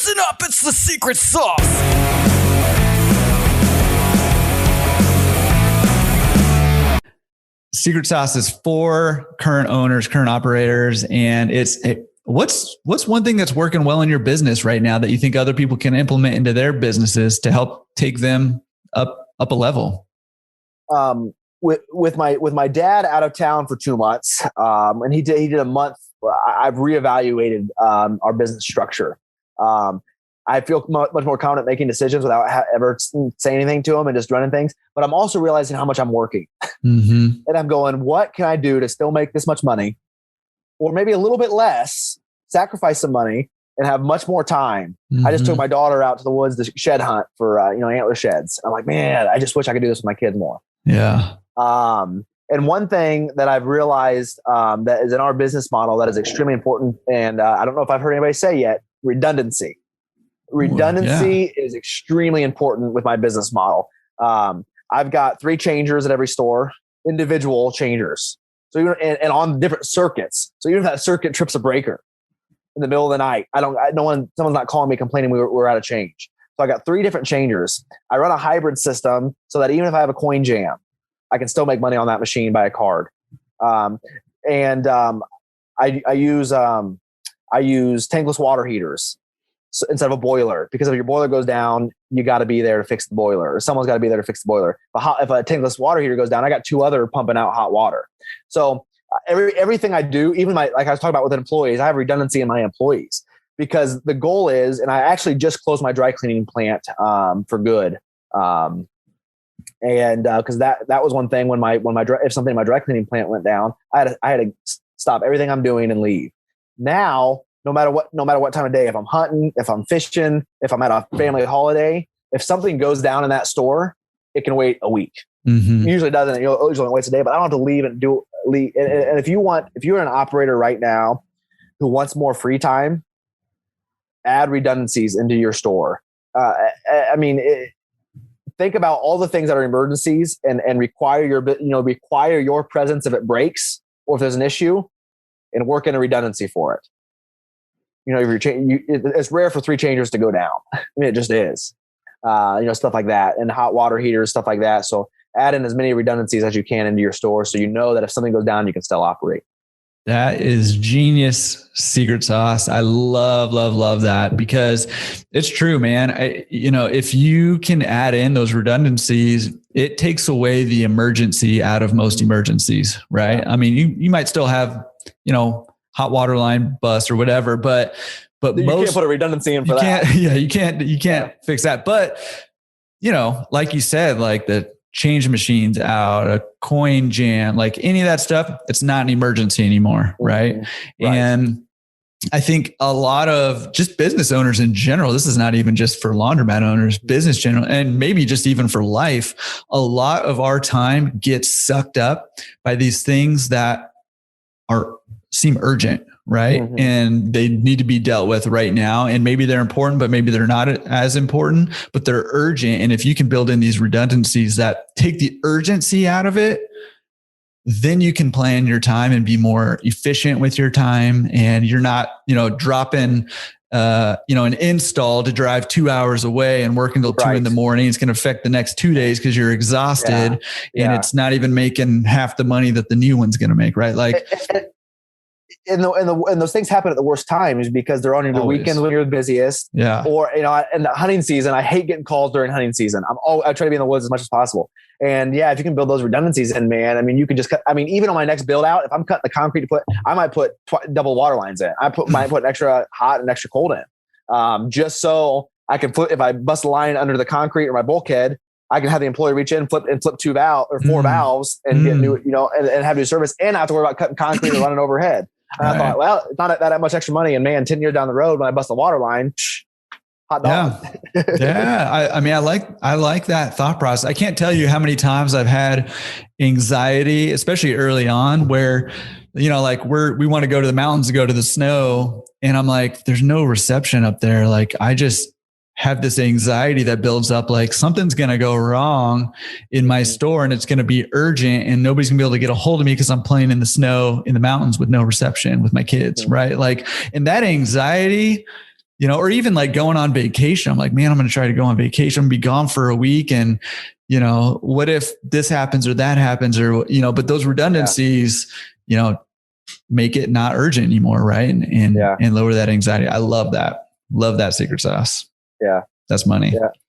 Listen up, it's the secret sauce. Secret sauce is for current owners, current operators, and what's one thing that's working well in your business right now that you think other people can implement into their businesses to help take them up a level? With my dad out of town for 2 months, and he did a month. I've reevaluated our business structure. I feel much more confident making decisions without ever saying anything to them and just running things. But I'm also realizing how much I'm working. Mm-hmm. And I'm going, what can I do to still make this much money? Or maybe a little bit less, sacrifice some money and have much more time. Mm-hmm. I just took my daughter out to the woods to shed hunt for antler sheds. I'm like, man, I just wish I could do this with my kids more. Yeah. And one thing that I've realized that is in our business model that is extremely important, and I don't know if I've heard anybody say yet, redundancy. Redundancy is extremely important with my business model. I've got 3 changers at every store, individual changers. So even and on different circuits. So even if that circuit trips a breaker in the middle of the night, someone's not calling me complaining we're out of change. So I got 3 different changers. I run a hybrid system so that even if I have a coin jam, I can still make money on that machine by a card. I use tankless water heaters instead of a boiler, because if your boiler goes down, you got to be there to fix the boiler, or someone's got to be there to fix the boiler. If a tankless water heater goes down, I got 2 other pumping out hot water. So everything I do, even like I was talking about with employees, I have redundancy in my employees, because the goal is, and I actually just closed my dry cleaning plant for good. And because that was one thing if something in my dry cleaning plant went down, I had to stop everything I'm doing and leave. Now, no matter what time of day, if I'm hunting, if I'm fishing, if I'm at a family holiday, if something goes down in that store, it can wait a week. Mm-hmm. It usually doesn't. It usually waits a day, but I don't have to leave and leave. And if you're an operator right now who wants more free time, add redundancies into your store. Think about all the things that are emergencies and require your presence if it breaks or if there's an issue, and work in a redundancy for it. It's rare for 3 changers to go down. I mean, it just is. Stuff like that, and hot water heaters, stuff like that. So add in as many redundancies as you can into your store, so you know that if something goes down, you can still operate. That is genius secret sauce. I love that, because it's true, man. If you can add in those redundancies, it takes away the emergency out of most emergencies, right? Yeah. I mean, you might still have, hot water line bust or whatever, but you can't put a redundancy in for that. You can't fix that. But, like you said, like the change machines out, a coin jam, like any of that stuff, it's not an emergency anymore. Right. Mm-hmm. Right. And I think a lot of just business owners in general, this is not even just for laundromat owners, business general, and maybe just even for life, a lot of our time gets sucked up by these things that seem urgent, right? Mm-hmm. And they need to be dealt with right now. And maybe they're important, but maybe they're not as important, but they're urgent. And if you can build in these redundancies that take the urgency out of it, then you can plan your time and be more efficient with your time. And you're not, dropping, an install to drive 2 hours away and work until 2 a.m. It's going to affect the next 2 days because you're exhausted, and it's not even making half the money that the new one's going to make, right? Like, and those things happen at the worst times because they're on your weekends when you're the busiest. Yeah. Or, in the hunting season, I hate getting calls during hunting season. I try to be in the woods as much as possible. And if you can build those redundancies in, man, I mean, you can just cut. I mean, even on my next build out, if I'm cutting the concrete I might put double water lines in. Might put an extra hot and extra cold in, just so I can if I bust a line under the concrete or my bulkhead, I can have the employee reach in, flip 2 valves or 4 valves and get new, and have new service, and not have to worry about cutting concrete or running overhead. And I thought, well, it's not that much extra money. And man, 10 years down the road, when I bust a water line, hot dog. Yeah. I mean, I like that thought process. I can't tell you how many times I've had anxiety, especially early on, where, like we want to go to the mountains to go to the snow. And I'm like, there's no reception up there. Like, I just have this anxiety that builds up, like something's going to go wrong in my store and it's going to be urgent and nobody's gonna be able to get a hold of me because I'm playing in the snow in the mountains with no reception with my kids. Right. Like, and that anxiety you know, or even like going on vacation. I'm like, man, I'm going to try to go on vacation, and be gone for a week. And, you know, what if this happens or that happens, or, you know, but those redundancies, you know, make it not urgent anymore. Right. And lower that anxiety. I love that. Love that secret sauce. Yeah. That's money. Yeah.